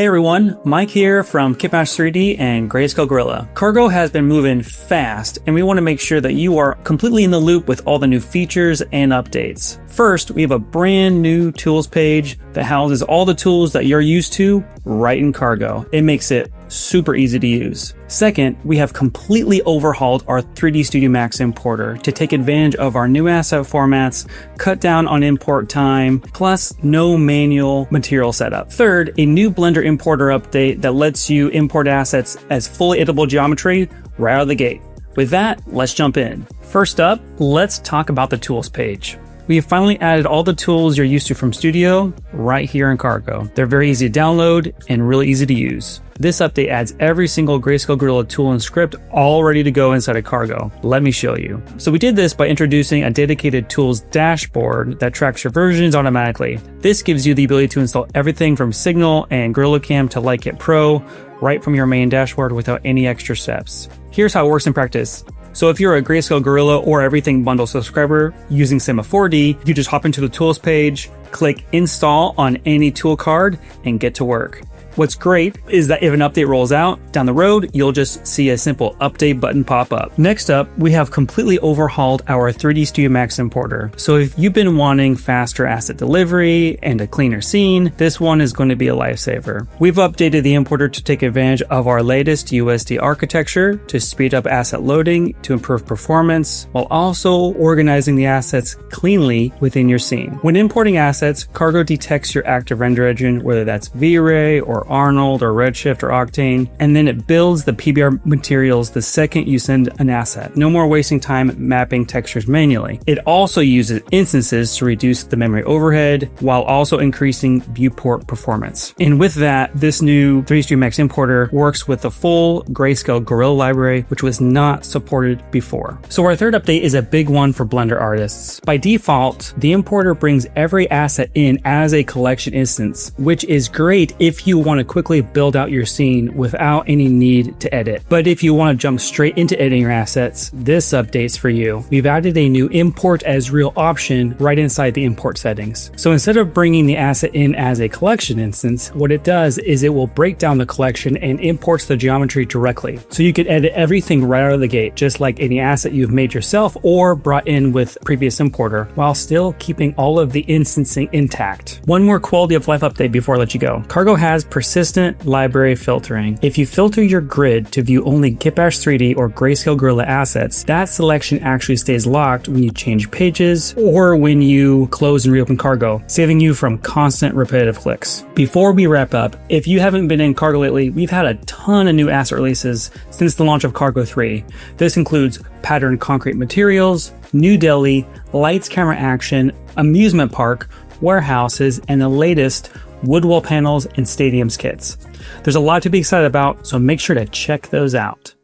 Hey everyone, Mike here from Kitmash 3D and Greyscalegorilla. Cargo has been moving fast and we want to make sure that you are completely in the loop with all the new features and updates. First, we have a brand new tools page that houses all the tools that you're used to right in Cargo. It makes it super easy to use. Second, we have completely overhauled our 3D Studio Max importer to take advantage of our new asset formats, cut down on import time, plus no manual material setup. Third, a new Blender importer update that lets you import assets as fully editable geometry right out of the gate. With that, let's jump in. First up, let's talk about the tools page. We have finally added all the tools you're used to from Studio right here in Cargo. They're very easy to download and really easy to use. This update adds every single Greyscalegorilla tool and script all ready to go inside of Cargo. Let me show you. So we did this by introducing a dedicated tools dashboard that tracks your versions automatically. This gives you the ability to install everything from Signal and GorillaCam to Lightkit Pro right from your main dashboard without any extra steps. Here's how it works in practice. So if you're a Greyscalegorilla or Everything Bundle subscriber using Cinema 4D, you just hop into the tools page, click install on any tool card and get to work. What's great is that if an update rolls out down the road, you'll just see a simple update button pop up. Next up, we have completely overhauled our 3D Studio Max importer. So if you've been wanting faster asset delivery and a cleaner scene, this one is going to be a lifesaver. We've updated the importer to take advantage of our latest USD architecture to speed up asset loading to improve performance, while also organizing the assets cleanly within your scene. When importing assets, Cargo detects your active render engine, whether that's V-Ray or Arnold or Redshift or Octane, and then it builds the PBR materials the second you send an asset. No more wasting time mapping textures manually. It also uses instances to reduce the memory overhead while also increasing viewport performance. And with that, this new 3D Studio Max importer works with the full Greyscalegorilla library, which was not supported before. So our third update is a big one for Blender artists. By default, the importer brings every asset in as a collection instance, which is great if you want to quickly build out your scene without any need to edit. But if you want to jump straight into editing your assets, this update's for you. We've added a new import as real option right inside the import settings. So instead of bringing the asset in as a collection instance, what it does is it will break down the collection and imports the geometry directly. So you can edit everything right out of the gate, just like any asset you've made yourself or brought in with previous importer, while still keeping all of the instancing intact. One more quality of life update before I let you go. Cargo has persistent library filtering. If you filter your grid to view only Kitmash 3D or Greyscalegorilla assets, that selection actually stays locked when you change pages or when you close and reopen Cargo, saving you from constant repetitive clicks. Before we wrap up, if you haven't been in Cargo lately, we've had a ton of new asset releases since the launch of Cargo 3. This includes patterned concrete materials, new deli, lights, camera action, amusement park, warehouses, and the latest wood wall panels and stadiums kits. There's a lot to be excited about, so make sure to check those out.